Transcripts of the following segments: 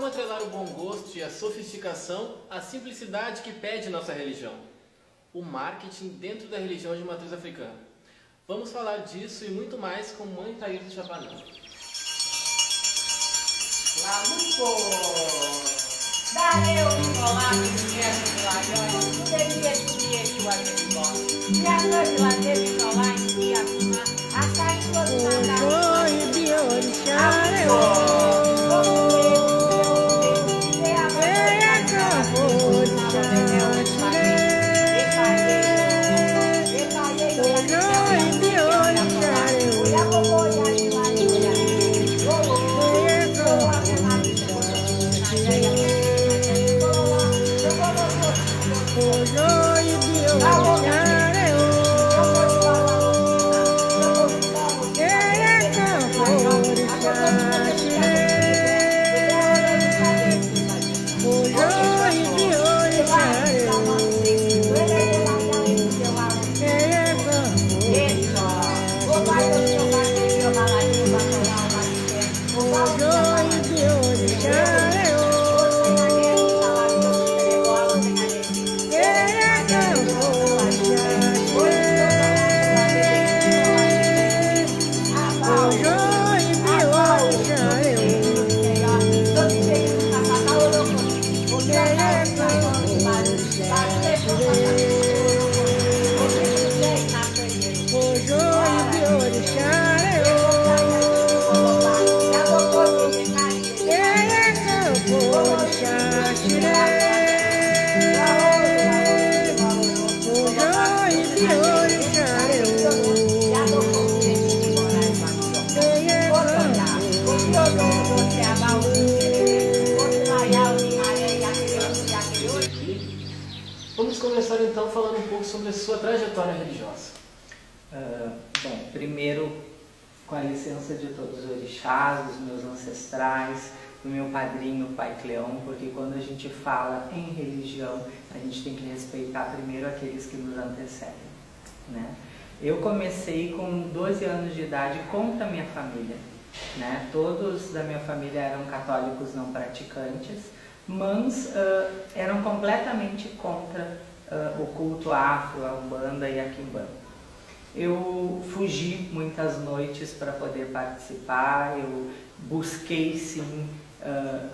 atrelar o bom gosto e a sofisticação à simplicidade que pede nossa religião? O marketing dentro da religião de matriz africana. Vamos falar disso e muito mais com Mãe Thaís Chapanã. Vamos começar então falando um pouco sobre a sua trajetória religiosa. Bom, primeiro, com a licença de todos os orixás, dos meus ancestrais, do meu padrinho, o Pai Cleão, porque quando a gente fala em religião, a gente tem que respeitar primeiro aqueles que nos antecedem, né? Eu comecei com 12 anos de idade contra a minha família, né? Todos da minha família eram católicos não praticantes, mas eram completamente contra o culto afro, a umbanda e a quimbanda. Eu fugi muitas noites para poder participar, eu busquei sim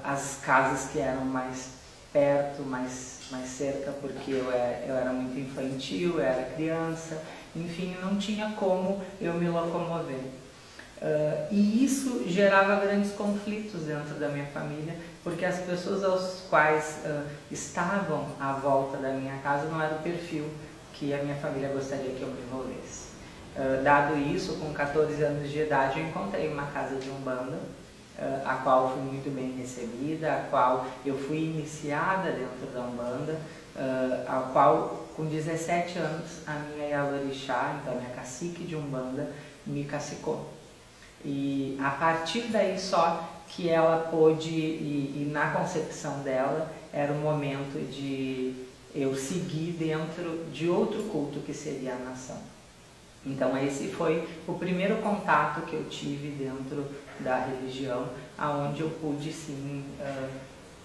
as casas que eram mais perto, mais cerca, porque eu era muito infantil, eu era criança, enfim, não tinha como eu me locomover. E isso gerava grandes conflitos dentro da minha família, porque as pessoas aos quais estavam à volta da minha casa não era o perfil que a minha família gostaria que eu me envolvesse. Dado isso, com 14 anos de idade, eu encontrei uma casa de umbanda, a qual fui muito bem recebida, a qual eu fui iniciada dentro da umbanda, a qual, com 17 anos, a minha Yalorixá, então a minha cacique de umbanda, me cacicou. E a partir daí só que ela pôde, e na concepção dela, era o momento de eu seguir dentro de outro culto que seria a nação. Então esse foi o primeiro contato que eu tive dentro da religião, aonde eu pude sim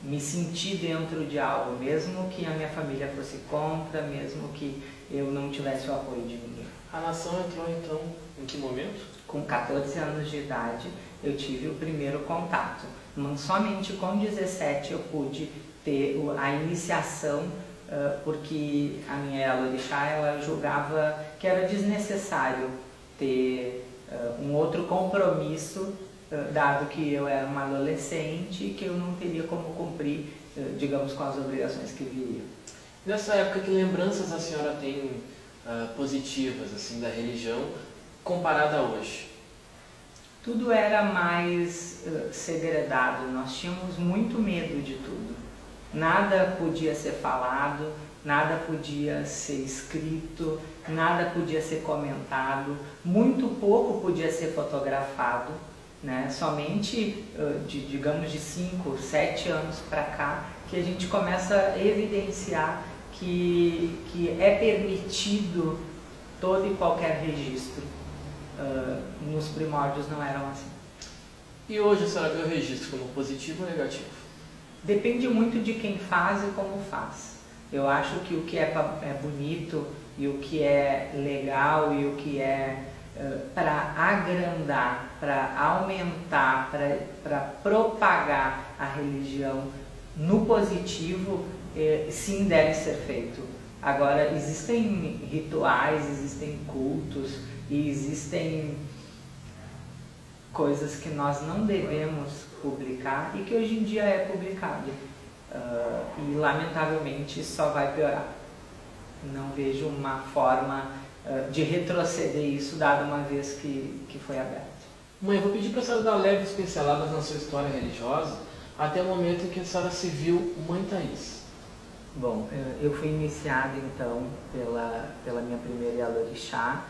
me sentir dentro de algo, mesmo que a minha família fosse contra, mesmo que eu não tivesse o apoio de ninguém. A nação entrou então em que momento? Com 14 anos de idade eu tive o primeiro contato, mas somente com 17 eu pude ter a iniciação, porque a minha Yalorixá, ela julgava que era desnecessário ter um outro compromisso, dado que eu era uma adolescente e que eu não teria como cumprir, digamos, com as obrigações que viriam. Nessa época, que lembranças a senhora tem positivas assim da religião comparada a hoje? Tudo era mais segredado, nós tínhamos muito medo de tudo. Nada podia ser falado, nada podia ser escrito, nada podia ser comentado, muito pouco podia ser fotografado, né? Somente, digamos, de 5, 7 anos para cá, que a gente começa a evidenciar que é permitido todo e qualquer registro. Nos primórdios não eram assim. E hoje a senhora vê o registro como positivo ou negativo? Depende muito de quem faz e como faz. Eu acho que o que é bonito e o que é legal e o que é para agrandar, para aumentar, para propagar a religião no positivo, sim, deve ser feito. Agora, existem rituais, existem cultos e existem coisas que nós não devemos publicar e que hoje em dia é publicado. E lamentavelmente só vai piorar. Não vejo uma forma de retroceder isso, dado uma vez que foi aberto. Mãe, eu vou pedir para a senhora dar leves pinceladas na sua história religiosa até o momento em que a senhora se viu Mãe Thaís. Bom, eu fui iniciada então pela minha primeira Yalorixá.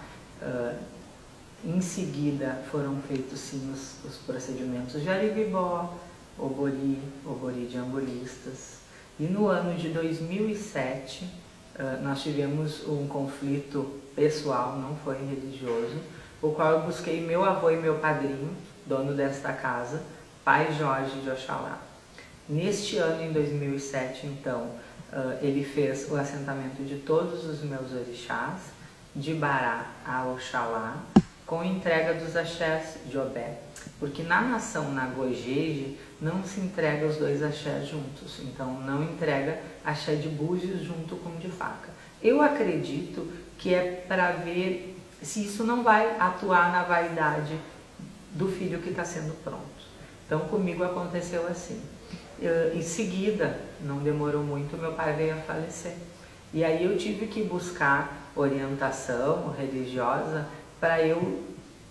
Em seguida foram feitos sim os procedimentos de Aribibó, Obori de Angolistas. E no ano de 2007 nós tivemos um conflito pessoal, não foi religioso, o qual eu busquei meu avô e meu padrinho, dono desta casa, Pai Jorge de Oxalá. Neste ano, em 2007, então, ele fez o assentamento de todos os meus orixás, de Bará a Oxalá, com entrega dos axés de Obé, porque na nação Nagojeje não se entrega os dois axés juntos, então não entrega axé de búzios junto com de faca. Eu acredito que é para ver se isso não vai atuar na vaidade do filho que está sendo pronto. Então comigo aconteceu assim. Em seguida, não demorou muito, meu pai veio a falecer. E aí eu tive que buscar orientação religiosa para eu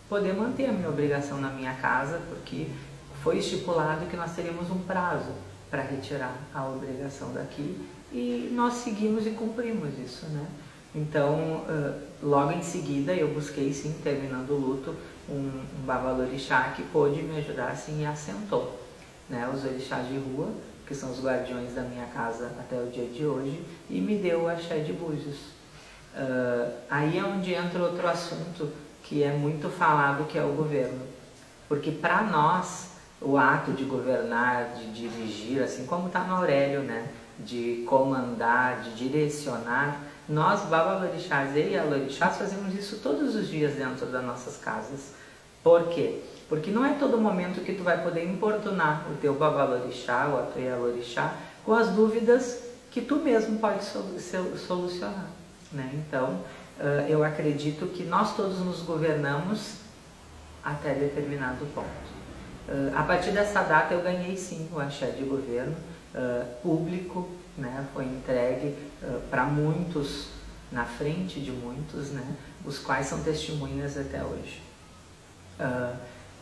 poder manter a minha obrigação na minha casa, porque foi estipulado que nós teríamos um prazo para retirar a obrigação daqui e nós seguimos e cumprimos isso, né? Então, logo em seguida eu busquei, sim, terminando o luto, um babalorixá que pôde me ajudar, sim, e assentou, né, os orixás de rua, que são os guardiões da minha casa até o dia de hoje, e me deu o axé de Búzios. Aí é onde entra outro assunto que é muito falado, que é o governo. Porque para nós, o ato de governar, de dirigir, assim como está no Aurélio, né, de comandar, de direcionar, nós, babalorixás e yalorixás, fazemos isso todos os dias dentro das nossas casas. Por quê? Porque não é todo momento que tu vai poder importunar o teu babalorixá ou a tua yalorixá com as dúvidas que tu mesmo pode solucionar, né? Então, eu acredito que nós todos nos governamos até determinado ponto. A partir dessa data eu ganhei sim o axé de governo público, né? Foi entregue para muitos, na frente de muitos, né? Os quais são testemunhas até hoje.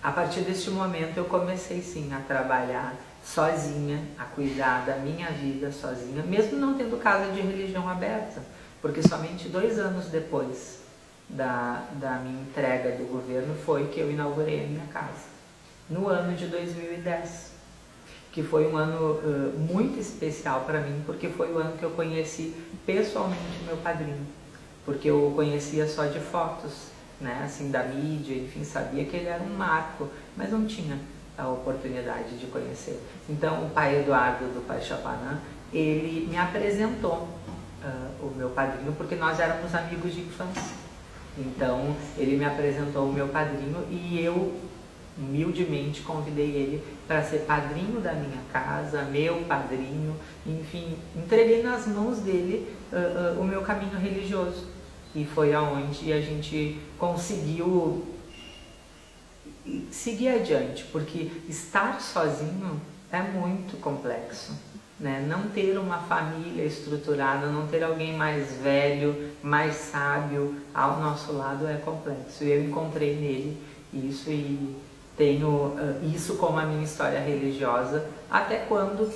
A partir deste momento eu comecei sim a trabalhar sozinha, a cuidar da minha vida sozinha, mesmo não tendo casa de religião aberta, porque somente 2 anos depois da minha entrega do governo foi que eu inaugurei a minha casa, no ano de 2010, que foi um ano muito especial para mim, porque foi o ano que eu conheci pessoalmente meu padrinho, porque eu o conhecia só de fotos, né, assim, da mídia, enfim, sabia que ele era um marco, mas não tinha a oportunidade de conhecer. Então o pai Eduardo do Pai Chapanã, ele me apresentou o meu padrinho, porque nós éramos amigos de infância. Então ele me apresentou o meu padrinho e eu humildemente convidei ele para ser padrinho da minha casa, meu padrinho, enfim, entreguei nas mãos dele o meu caminho religioso. E foi aonde a gente conseguiu seguir adiante, porque estar sozinho é muito complexo, né? Não ter uma família estruturada, não ter alguém mais velho, mais sábio ao nosso lado é complexo. Eu encontrei nele isso e tenho isso como a minha história religiosa, até quando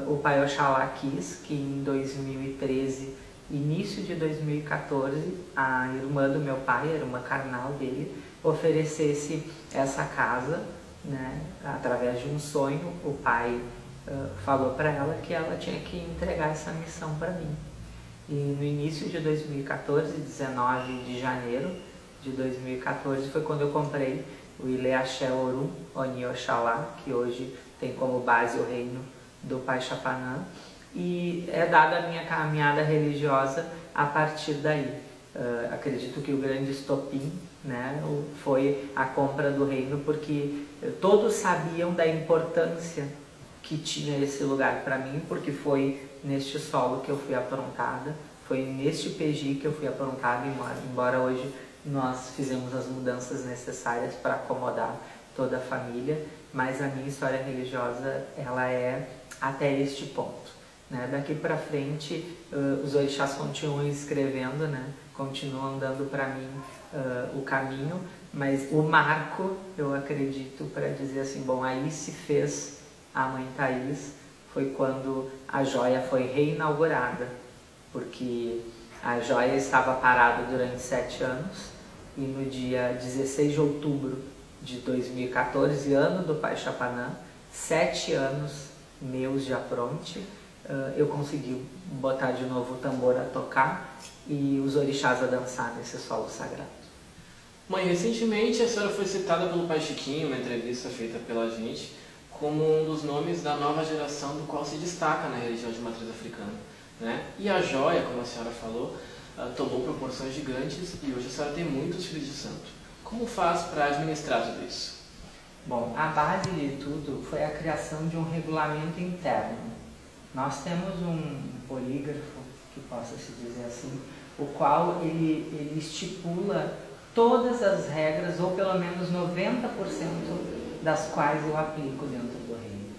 o Pai Oxalá quis que em 2013, início de 2014, a irmã do meu pai, a irmã carnal dele, oferecesse essa casa, né? Através de um sonho, o pai falou para ela que ela tinha que entregar essa missão para mim. E no início de 2014, 19 de janeiro de 2014, foi quando eu comprei o Ile Axé Orum Oni Oxalá, que hoje tem como base o reino do Pai Chapanã, e é dada a minha caminhada religiosa a partir daí. Acredito que o grande estopim, né, foi a compra do reino, porque todos sabiam da importância que tinha esse lugar para mim, porque foi neste solo que eu fui aprontada, foi neste PG que eu fui aprontada, embora hoje nós fizemos as mudanças necessárias para acomodar toda a família, mas a minha história religiosa, ela é até este ponto, né? Daqui para frente, os orixás continuam escrevendo, né? Continuam dando para mim o caminho, mas o marco, eu acredito, para dizer assim, bom, aí se fez a Mãe Thaís, foi quando a joia foi reinaugurada, porque a joia estava parada durante 7 anos, e no dia 16 de outubro de 2014, ano do Pai Chapanã, 7 anos meus de apronte, eu consegui botar de novo o tambor a tocar e os orixás a dançar nesse solo sagrado. Mãe, recentemente a senhora foi citada pelo Pai Chiquinho, uma entrevista feita pela gente, como um dos nomes da nova geração do qual se destaca na religião de matriz africana, né? E a joia, como a senhora falou, tomou proporções gigantes e hoje a senhora tem muitos filhos de santo. Como faz para administrar tudo isso? Bom, a base de tudo foi a criação de um regulamento interno. Nós temos um polígrafo, que possa se dizer assim, o qual ele estipula todas as regras, ou pelo menos 90% das quais eu aplico dentro do reino.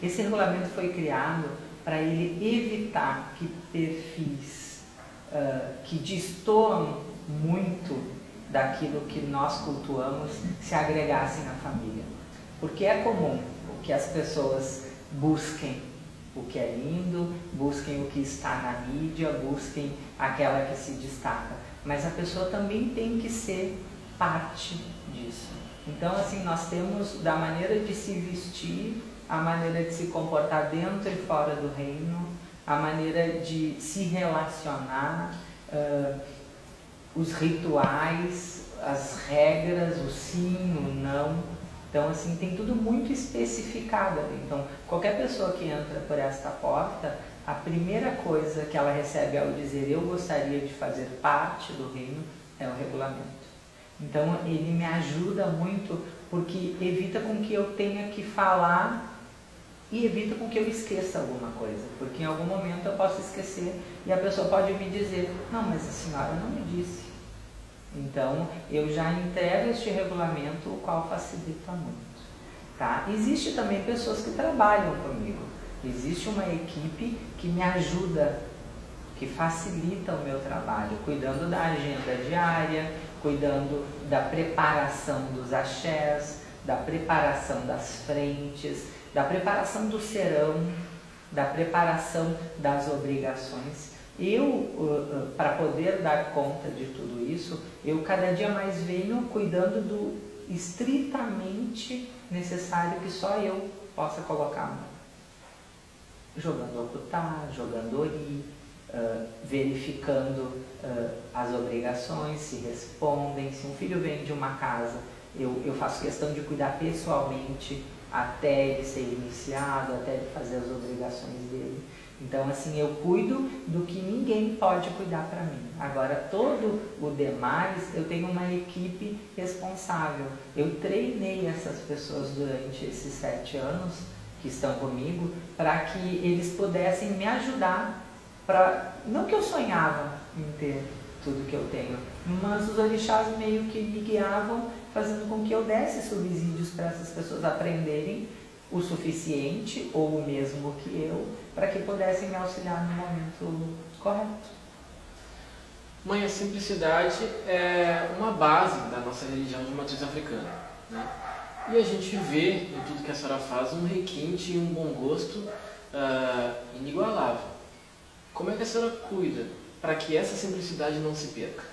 Esse regulamento foi criado para ele evitar que perfis que destoam muito daquilo que nós cultuamos se agregassem à família. Porque é comum que as pessoas busquem o que é lindo, busquem o que está na mídia, busquem aquela que se destaca. Mas a pessoa também tem que ser parte disso. Então, assim, nós temos da maneira de se vestir, a maneira de se comportar dentro e fora do reino, a maneira de se relacionar, os rituais, as regras, o sim, o não. Então, assim, tem tudo muito especificado. Então, qualquer pessoa que entra por esta porta, a primeira coisa que ela recebe ao dizer eu gostaria de fazer parte do reino é o regulamento. Então, ele me ajuda muito porque evita com que eu tenha que falar e evita com que eu esqueça alguma coisa. Porque em algum momento eu posso esquecer e a pessoa pode me dizer, não, mas a senhora não me disse. Então, eu já entrego este regulamento, o qual facilita muito. Tá? Existe também pessoas que trabalham comigo. Existe uma equipe que me ajuda, que facilita o meu trabalho, cuidando da agenda diária, cuidando da preparação dos axés, da preparação das frentes, da preparação do serão, da preparação das obrigações. Eu, para poder dar conta de tudo isso, eu cada dia mais venho cuidando do estritamente necessário que só eu possa colocar a mão. Jogando okutá, jogando ori, verificando as obrigações, se respondem. Se um filho vem de uma casa, eu faço questão de cuidar pessoalmente até ele ser iniciado, até ele fazer as obrigações dele. Então, assim, eu cuido do que ninguém pode cuidar para mim. Agora, todo o demais, eu tenho uma equipe responsável. Eu treinei essas pessoas durante esses 7 anos que estão comigo, para que eles pudessem me ajudar. Não que eu sonhava em ter tudo que eu tenho, mas os orixás meio que me guiavam, fazendo com que eu desse subsídios para essas pessoas aprenderem o suficiente, ou o mesmo que eu, para que pudessem me auxiliar no momento correto. Mãe, a simplicidade é uma base da nossa religião de matriz africana, né? E a gente vê em tudo que a senhora faz um requinte e um bom gosto inigualável. Como é que a senhora cuida para que essa simplicidade não se perca?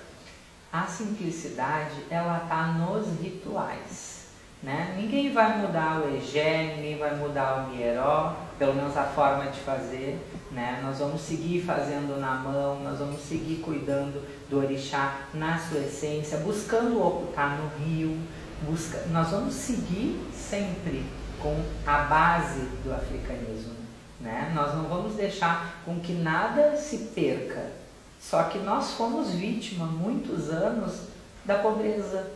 A simplicidade, ela está nos rituais, né? Ninguém vai mudar o egé, ninguém vai mudar o mieró, pelo menos a forma de fazer, né? Nós vamos seguir fazendo na mão, nós vamos seguir cuidando do orixá na sua essência, buscando o okutá no rio, nós vamos seguir sempre com a base do africanismo. né? Nós não vamos deixar com que nada se perca. Só que nós fomos vítimas muitos anos da pobreza.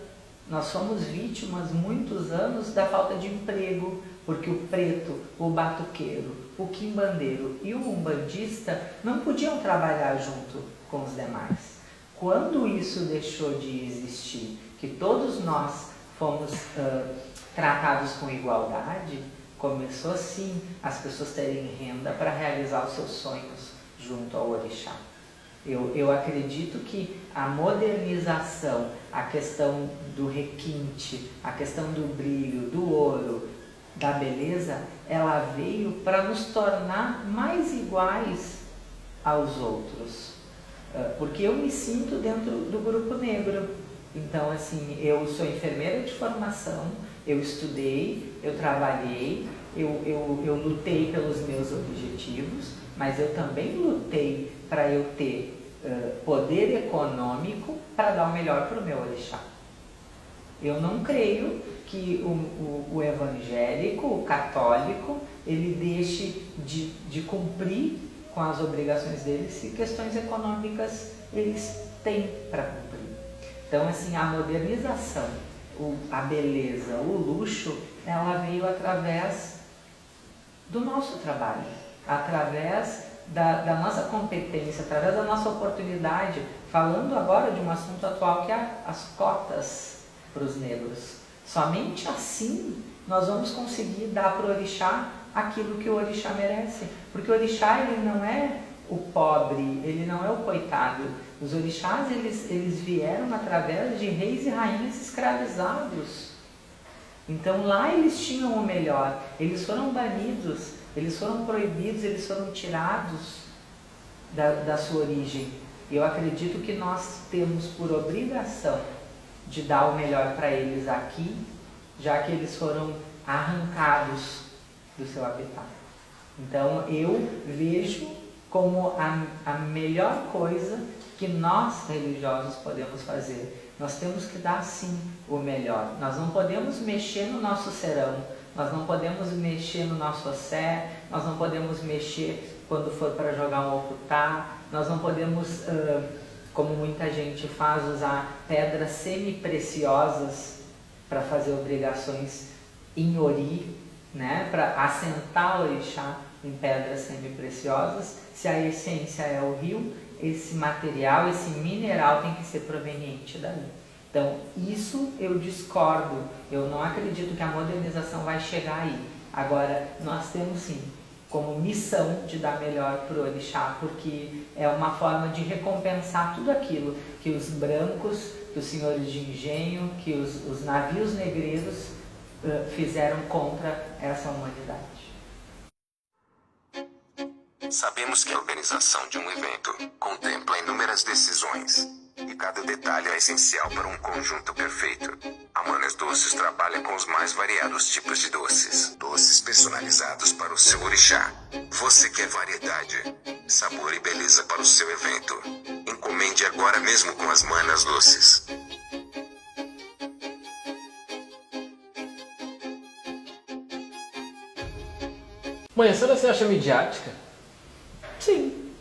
Nós fomos vítimas muitos anos da falta de emprego, porque o preto, o batuqueiro, o quimbandeiro e o umbandista não podiam trabalhar junto com os demais. Quando isso deixou de existir, que todos nós fomos tratados com igualdade, começou sim as pessoas terem renda para realizar os seus sonhos junto ao orixá. Eu acredito que a modernização, a questão do requinte, a questão do brilho, do ouro, da beleza, ela veio para nos tornar mais iguais aos outros. Porque eu me sinto dentro do grupo negro. Então, assim, eu sou enfermeira de formação, eu estudei, eu trabalhei, eu lutei pelos meus objetivos, mas eu também lutei para eu ter poder econômico para dar o melhor para o meu orixá. Eu não creio que o evangélico, o católico, ele deixe de cumprir com as obrigações dele se questões econômicas eles têm para cumprir. Então, assim, a modernização, a beleza, o luxo, ela veio através do nosso trabalho, através da nossa competência, através da nossa oportunidade, falando agora de um assunto atual que é as cotas para os negros. Somente assim nós vamos conseguir dar para o orixá aquilo que o orixá merece, porque o orixá ele não é o pobre, ele não é o coitado. Os orixás eles vieram através de reis e rainhas escravizados. Então lá eles tinham o melhor, eles foram banidos, eles foram proibidos, eles foram tirados da sua origem. E eu acredito que nós temos por obrigação de dar o melhor para eles aqui, já que eles foram arrancados do seu habitat. Então eu vejo como a melhor coisa que nós religiosos podemos fazer. Nós temos que dar sim o melhor. Nós não podemos mexer no nosso serão, nós não podemos mexer no nosso ossé, nós não podemos mexer quando for para jogar um ocutá, nós não podemos, como muita gente faz, usar pedras semi-preciosas para fazer obrigações em ori, né? Para assentar o orixá em pedras semi-preciosas. Se a essência é o rio, esse material, esse mineral tem que ser proveniente dali. Então, isso eu discordo. Eu não acredito que a modernização vai chegar aí. Agora, nós temos sim como missão de dar melhor para o orixá, porque é uma forma de recompensar tudo aquilo que os brancos, que os senhores de engenho, que os navios negreiros fizeram contra essa humanidade. Sabemos que a organização de um evento contempla inúmeras decisões, e cada detalhe é essencial para um conjunto perfeito. A Manas Doces trabalha com os mais variados tipos de doces. Doces personalizados para o seu orixá. Você quer variedade, sabor e beleza para o seu evento? Encomende agora mesmo com as Manas Doces. Mãe, a senhora se acha midiática? Sim,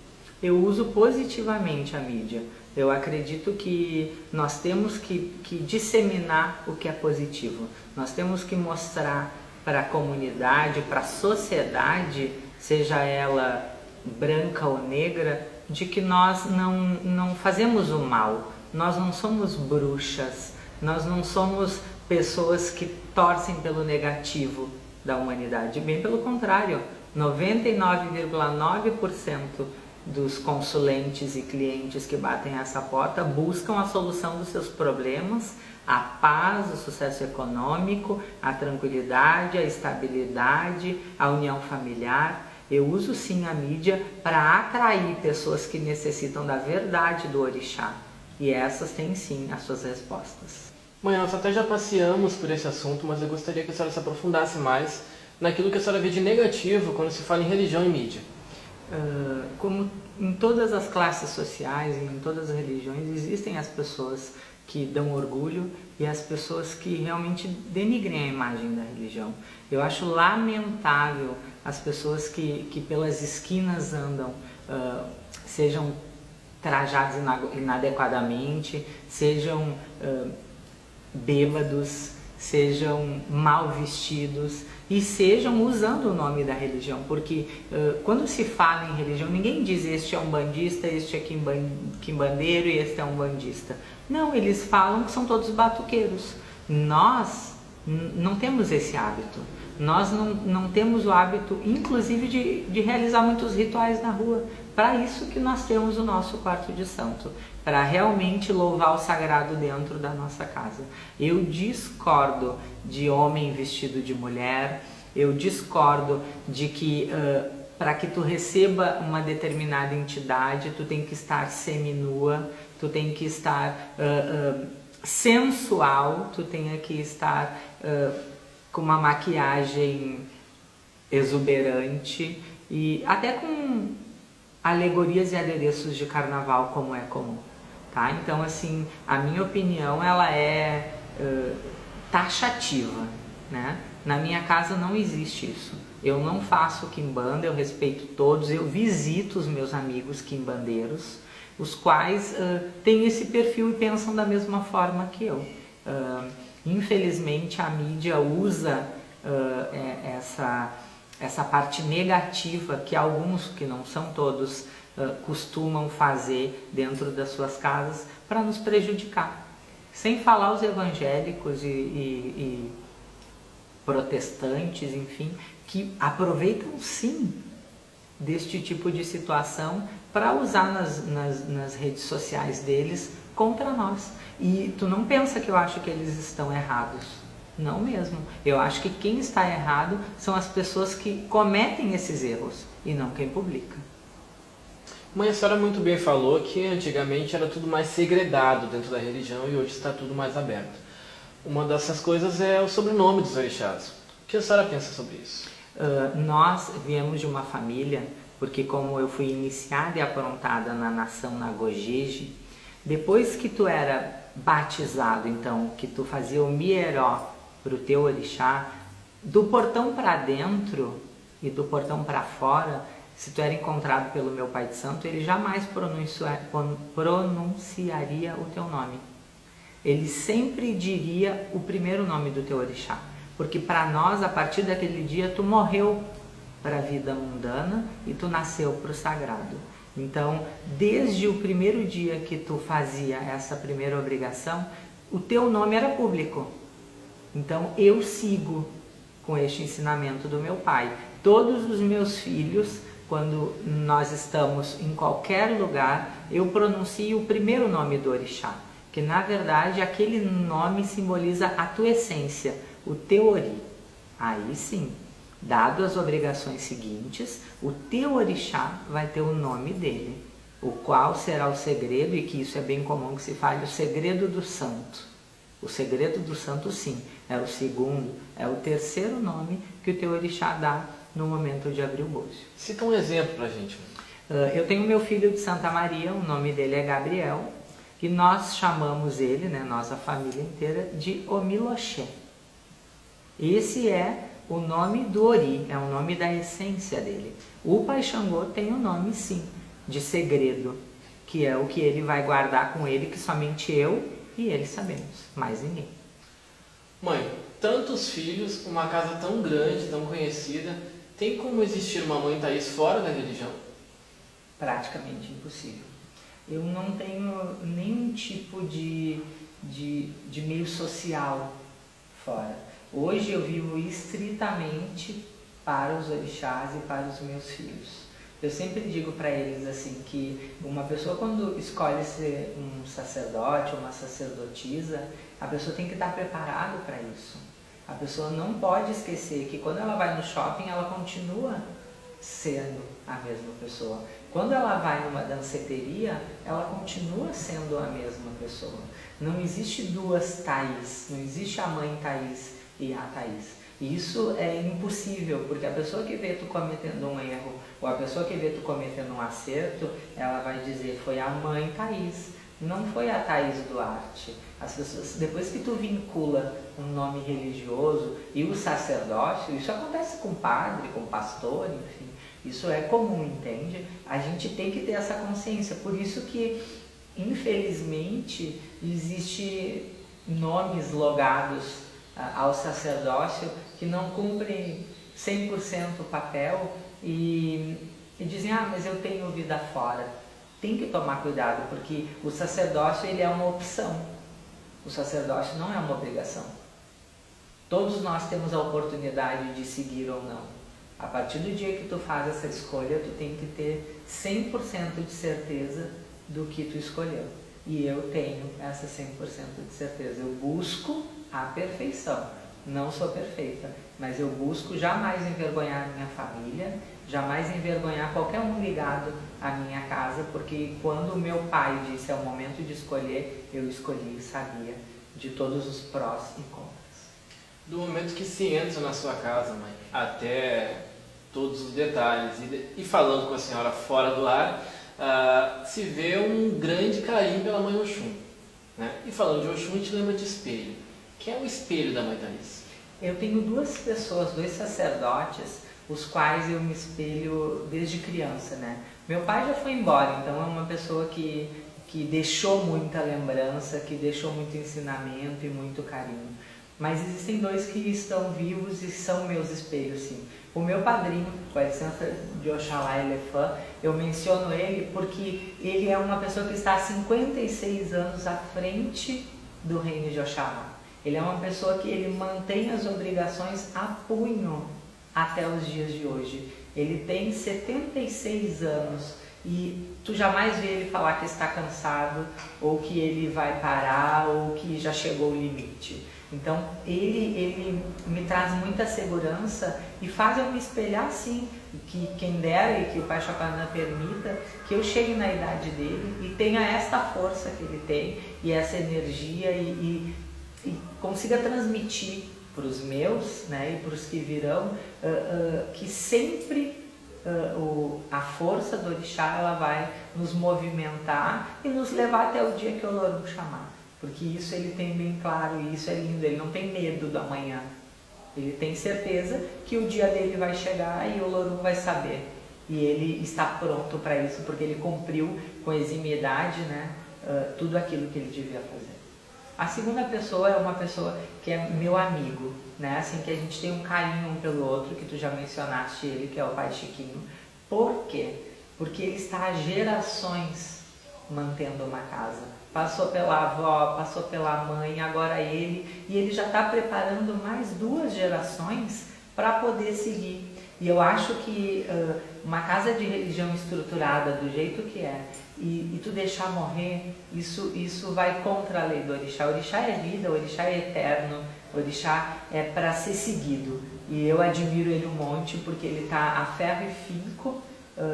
eu uso positivamente a mídia. Eu acredito que nós temos que disseminar o que é positivo. Nós temos que mostrar para a comunidade, para a sociedade, seja ela branca ou negra, de que nós não fazemos o mal. Nós não somos bruxas, nós não somos pessoas que torcem pelo negativo da humanidade. Bem pelo contrário, 99,9% dos consulentes e clientes que batem essa porta buscam a solução dos seus problemas, a paz, o sucesso econômico, a tranquilidade, a estabilidade, a união familiar. Eu uso sim a mídia para atrair pessoas que necessitam da verdade do orixá, e essas têm sim as suas respostas. Mãe, nós até já passeamos por esse assunto, mas eu gostaria que a senhora se aprofundasse mais naquilo que a senhora vê de negativo quando se fala em religião e mídia. Como em todas as classes sociais e em todas as religiões, existem as pessoas que dão orgulho e as pessoas que realmente denigrem a imagem da religião. Eu acho lamentável as pessoas que pelas esquinas andam, sejam trajados inadequadamente, sejam bêbados, sejam mal vestidos e sejam usando o nome da religião, porque quando se fala em religião, ninguém diz este é um bandista, este é quimbandeiro e este é um bandista. Não, eles falam que são todos batuqueiros. Nós não temos esse hábito. Nós não temos o hábito, inclusive, de realizar muitos rituais na rua. Para isso que nós temos o nosso quarto de santo, para realmente louvar o sagrado dentro da nossa casa. Eu discordo de homem vestido de mulher, eu discordo de que para que tu receba uma determinada entidade, tu tem que estar seminua, tu tem que estar sensual, tu tem que estar com uma maquiagem exuberante e até com alegorias e adereços de carnaval, como é comum, tá? Então, assim, a minha opinião, ela é taxativa, né? Na minha casa não existe isso. Eu não faço quimbanda, eu respeito todos, eu visito os meus amigos quimbandeiros, os quais têm esse perfil e pensam da mesma forma que eu. Infelizmente, a mídia usa essa parte negativa que alguns, que não são todos, costumam fazer dentro das suas casas para nos prejudicar. Sem falar os evangélicos e protestantes, enfim, que aproveitam sim deste tipo de situação para usar nas redes sociais deles contra nós. E tu não pensa que eu acho que eles estão errados. Não mesmo. Eu acho que quem está errado são as pessoas que cometem esses erros e não quem publica. Mãe, a senhora muito bem falou que antigamente era tudo mais segredado dentro da religião e hoje está tudo mais aberto. Uma dessas coisas é o sobrenome dos orixás. O que a senhora pensa sobre isso? Nós viemos de uma família, porque como eu fui iniciada e aprontada na nação Nagojeje, depois que tu era batizado, então, que tu fazia o mieró para o teu orixá, do portão para dentro e do portão para fora, se tu era encontrado pelo meu pai de santo, ele jamais pronunciaria o teu nome. Ele sempre diria o primeiro nome do teu orixá, porque para nós, a partir daquele dia, tu morreu para a vida mundana e tu nasceu para o sagrado. Então, desde o primeiro dia que tu fazia essa primeira obrigação, o teu nome era público. Então, eu sigo com este ensinamento do meu pai. Todos os meus filhos, quando nós estamos em qualquer lugar, eu pronuncio o primeiro nome do orixá, que na verdade aquele nome simboliza a tua essência, o teu ori. Aí sim, dado as obrigações seguintes, o teu orixá vai ter o nome dele, o qual será o segredo, e que isso é bem comum que se fale, o segredo do santo. O segredo do santo, sim, é o segundo, é o terceiro nome que o teu orixá dá no momento de abrir o búzio. Cita um exemplo pra gente. Eu tenho meu filho de Santa Maria, o nome dele é Gabriel, e nós chamamos ele, né, nós a família inteira, de Omiloxé. Esse é o nome do Ori, é o nome da essência dele. O Pai Xangô tem o nome, sim, de segredo, que é o que ele vai guardar com ele, que somente eu e ele sabemos, mais ninguém. Mãe, tantos filhos, uma casa tão grande, tão conhecida, tem como existir uma mãe Thaís fora da religião? Praticamente impossível. Eu não tenho nenhum tipo de meio social fora. Hoje eu vivo estritamente para os orixás e para os meus filhos. Eu sempre digo para eles assim que uma pessoa, quando escolhe ser um sacerdote ou uma sacerdotisa, a pessoa tem que estar preparada para isso. A pessoa não pode esquecer que quando ela vai no shopping, ela continua sendo a mesma pessoa. Quando ela vai numa danceteria, ela continua sendo a mesma pessoa. Não existe duas Thaís, não existe a mãe Thaís e a Thaís. Isso é impossível, porque a pessoa que vê tu cometendo um erro, ou a pessoa que vê tu cometendo um acerto, ela vai dizer, foi a mãe Thaís, não foi a Thaís Duarte. As pessoas, depois que tu vincula um nome religioso e o sacerdócio, isso acontece com padre, com pastor, enfim, isso é comum, entende? A gente tem que ter essa consciência, por isso que, infelizmente, existe nomes logados ao sacerdócio que não cumprem 100% o papel e dizem, mas eu tenho vida fora. Tem que tomar cuidado, porque o sacerdócio ele é uma opção. O sacerdócio não é uma obrigação. Todos nós temos a oportunidade de seguir ou não. A partir do dia que tu faz essa escolha, tu tem que ter 100% de certeza do que tu escolheu. E eu tenho essa 100% de certeza. Eu busco a perfeição. Não sou perfeita, mas eu busco jamais envergonhar a minha família, jamais envergonhar qualquer um ligado à minha casa, porque quando o meu pai disse é o momento de escolher, eu escolhi e sabia de todos os prós e contras. Do momento que se entra na sua casa, mãe, até todos os detalhes, e falando com a senhora fora do ar, se vê um grande carinho pela mãe Oxum. Né? E falando de Oxum, a gente lembra de espelho. Quem é o espelho da mãe Thaís? Eu tenho duas pessoas, dois sacerdotes, os quais eu me espelho desde criança, né? Meu pai já foi embora, então é uma pessoa que deixou muita lembrança, que deixou muito ensinamento e muito carinho. Mas existem dois que estão vivos e são meus espelhos, sim. O meu padrinho, com a licença de Oxalá Elefã, eu menciono ele porque ele é uma pessoa que está há 56 anos à frente do reino de Oxalá. Ele é uma pessoa que ele mantém as obrigações a punho até os dias de hoje. Ele tem 76 anos e tu jamais vê ele falar que está cansado ou que ele vai parar ou que já chegou o limite. Então ele me traz muita segurança e faz eu me espelhar sim, que quem dera e que o Pai Chapanã permita que eu chegue na idade dele e tenha esta força que ele tem e essa energia e consiga transmitir para os meus, né, e para os que virão, que sempre a força do orixá ela vai nos movimentar e nos levar até o dia que o Olorum chamar. Porque isso ele tem bem claro e isso é lindo, ele não tem medo do amanhã. Ele tem certeza que o dia dele vai chegar e o Olorum vai saber. E ele está pronto para isso, porque ele cumpriu com eximiedade, né, tudo aquilo que ele devia fazer. A segunda pessoa é uma pessoa que é meu amigo, né? Assim, que a gente tem um carinho um pelo outro, que tu já mencionaste ele, que é o Pai Chiquinho. Por quê? Porque ele está há gerações mantendo uma casa. Passou pela avó, passou pela mãe, agora ele, e ele já está preparando mais 2 gerações para poder seguir. E eu acho que uma casa de religião estruturada do jeito que é, e tu deixar morrer, isso vai contra a lei do orixá. O orixá é vida, o orixá é eterno, o orixá é para ser seguido. E eu admiro ele um monte porque ele está a ferro e finco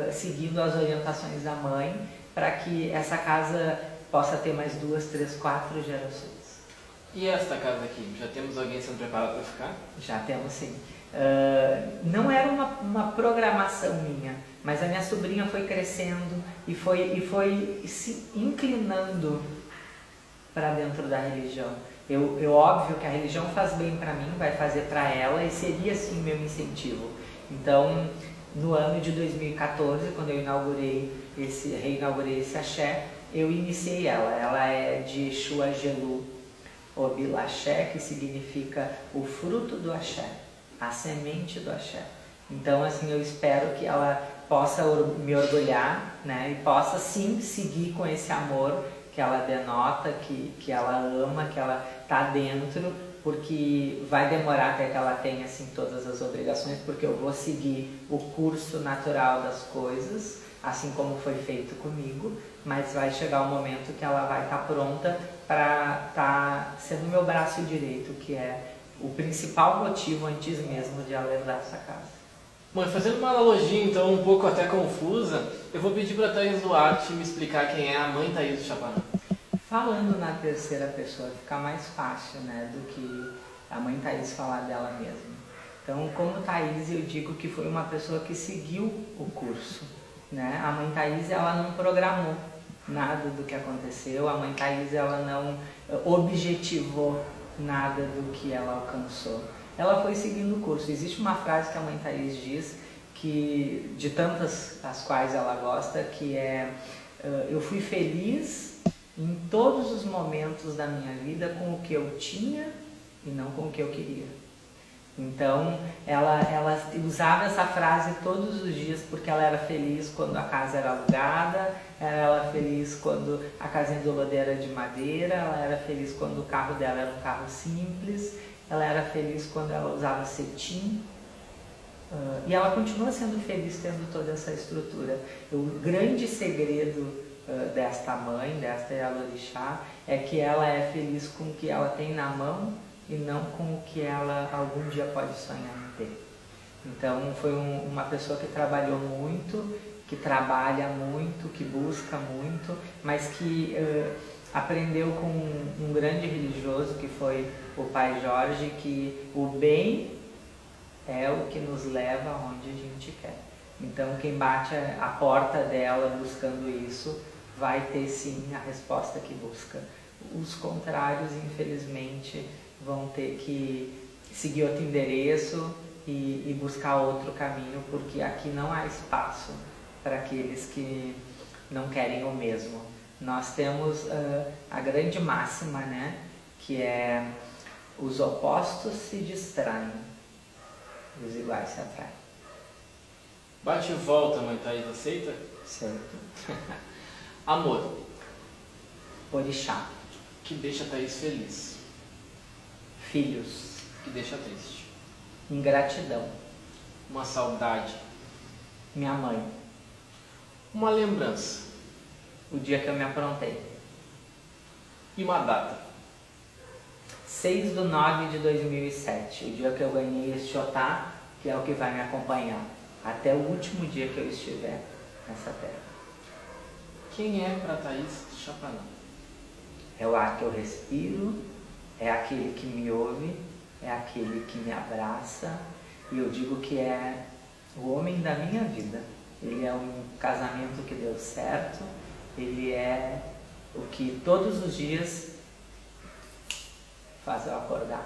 seguindo as orientações da mãe para que essa casa possa ter mais 2, 3, 4 gerações. E esta casa aqui? Já temos alguém sendo preparado para ficar? Já temos sim. Não era uma programação minha, mas a minha sobrinha foi crescendo e foi se inclinando para dentro da religião. Eu óbvio que a religião faz bem para mim, vai fazer para ela e seria assim meu incentivo. Então, no ano de 2014, quando eu reinaugurei esse axé, eu iniciei ela. Ela é de Exu Agelu Obilaxé, que significa o fruto do axé, a semente do axé. Então, assim, eu espero que ela possa me orgulhar, né, e possa sim seguir com esse amor que ela denota, que ela ama, que ela está dentro, porque vai demorar até que ela tenha assim todas as obrigações, porque eu vou seguir o curso natural das coisas, assim como foi feito comigo, mas vai chegar um momento que ela vai estar pronta para estar sendo meu braço direito, que é o principal motivo antes mesmo de ela herdar essa casa. Mãe, fazendo uma analogia então um pouco até confusa, eu vou pedir para a Thaís Duarte me explicar quem é a mãe Thaís do Chapanã. Falando na terceira pessoa fica mais fácil, né, do que a mãe Thaís falar dela mesma. Então, como Thaís, eu digo que foi uma pessoa que seguiu o curso, né? A mãe Thaís, ela não programou nada do que aconteceu. A mãe Thaís, ela não objetivou nada do que ela alcançou. Ela foi seguindo o curso. Existe uma frase que a mãe Thaís diz, que, de tantas as quais ela gosta, que é: eu fui feliz em todos os momentos da minha vida com o que eu tinha e não com o que eu queria. Então, ela usava essa frase todos os dias, porque ela era feliz quando a casa era alugada, ela era feliz quando a casa isolada era de madeira, ela era feliz quando o carro dela era um carro simples, ela era feliz quando ela usava cetim. E ela continua sendo feliz tendo toda essa estrutura. O grande segredo desta mãe, desta Yalorixá, é que ela é feliz com o que ela tem na mão e não com o que ela algum dia pode sonhar em ter. Então foi uma pessoa que trabalhou muito, que trabalha muito, que busca muito, mas que aprendeu com um grande religioso que foi o Pai Jorge, que o bem é o que nos leva aonde a gente quer. Então quem bate a porta dela buscando isso vai ter sim a resposta que busca. Os contrários, infelizmente, vão ter que seguir outro endereço e buscar outro caminho, porque aqui não há espaço para aqueles que não querem o mesmo. Nós temos a grande máxima, né, que é: os opostos se distraem, os iguais se atraem. Bate e volta, mãe Thaís, aceita? Certo. Amor, Orixá. que deixa a Thaís feliz, Filhos. que deixa triste. Ingratidão. Uma saudade, Minha mãe. uma lembrança O dia que eu me aprontei. e uma data. 6/9/2007, o dia que eu ganhei este otá, que é o que vai me acompanhar até o último dia que eu estiver nessa terra. Quem é para Thaís Chapanã? É o ar que eu respiro, é aquele que me ouve, é aquele que me abraça, e eu digo que é o homem da minha vida. Ele é um casamento que deu certo, ele é o que todos os dias faz eu acordar,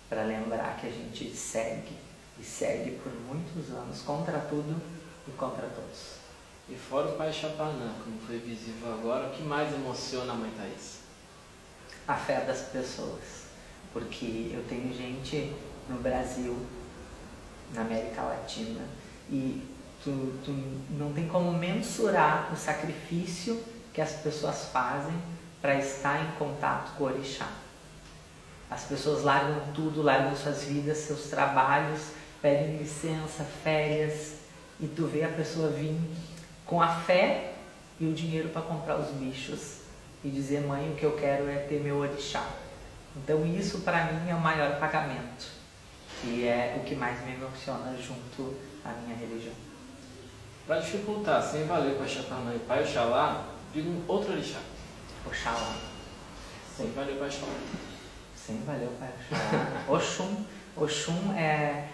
para lembrar que a gente segue, e segue por muitos anos, contra tudo e contra todos. E fora o Pai Chapanã, como foi visível agora, o que mais emociona a mãe Thaís? A fé das pessoas, porque eu tenho gente no Brasil, na América Latina, e tu não tem como mensurar o sacrifício que as pessoas fazem para estar em contato com o Orixá. As pessoas largam tudo, largam suas vidas, seus trabalhos, pedem licença, férias, e tu vê a pessoa vir com a fé e o dinheiro para comprar os bichos e dizer: mãe, o que eu quero é ter meu Orixá. Então isso para mim é o maior pagamento, e é o que mais me emociona junto à minha religião. Para dificultar, sem valer Pai Chapanã e Pai Oxalá, diga um outro orixá. Oxalá. Sem valer Pai Oxalá. Sem valer o Pai Oxalá. Oxum. Oxum é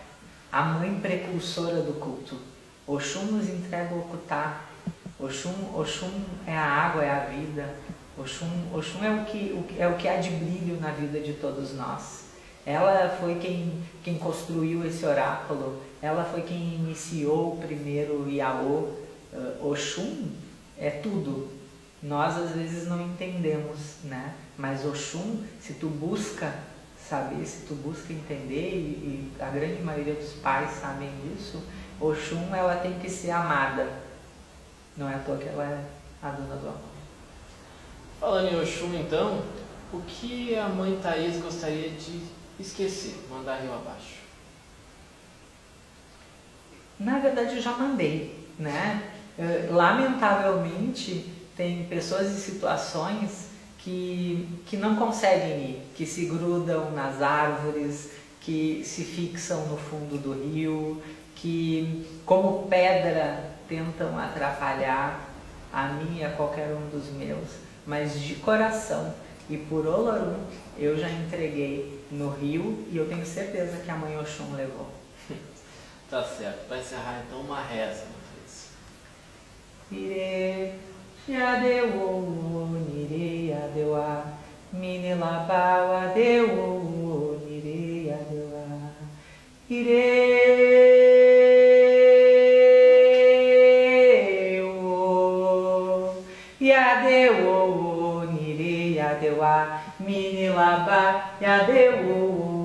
a mãe precursora do culto. Oxum nos entrega o Okutá. Oxum é a água, é a vida. Oxum é o que há de brilho na vida de todos nós. Ela foi quem construiu esse oráculo. Ela foi quem iniciou o primeiro Iaô. Oxum é tudo. Nós às vezes não entendemos, né? Mas Oxum, se tu busca saber, se tu busca entender, e a grande maioria dos pais sabem disso, Oxum, ela tem que ser amada. Não é à toa que ela é a dona do amor. Falando em Oxum, então, o que a mãe Thaís gostaria de esquecer, mandar rio abaixo? Na verdade, eu já mandei, né? Lamentavelmente, tem pessoas e situações que não conseguem ir, que se grudam nas árvores, que se fixam no fundo do rio, que, como pedra, tentam atrapalhar a mim e a qualquer um dos meus, mas de coração e por Olorum eu já entreguei no rio, e eu tenho certeza que a mãe Oxum levou. Tá certo. Para encerrar, então, uma reza, mãe Thaís. Ire Yadeu nire yadewa, mine laba wadeu nire yadewa. Ireu yadeu nire yadewa, mine laba yadeu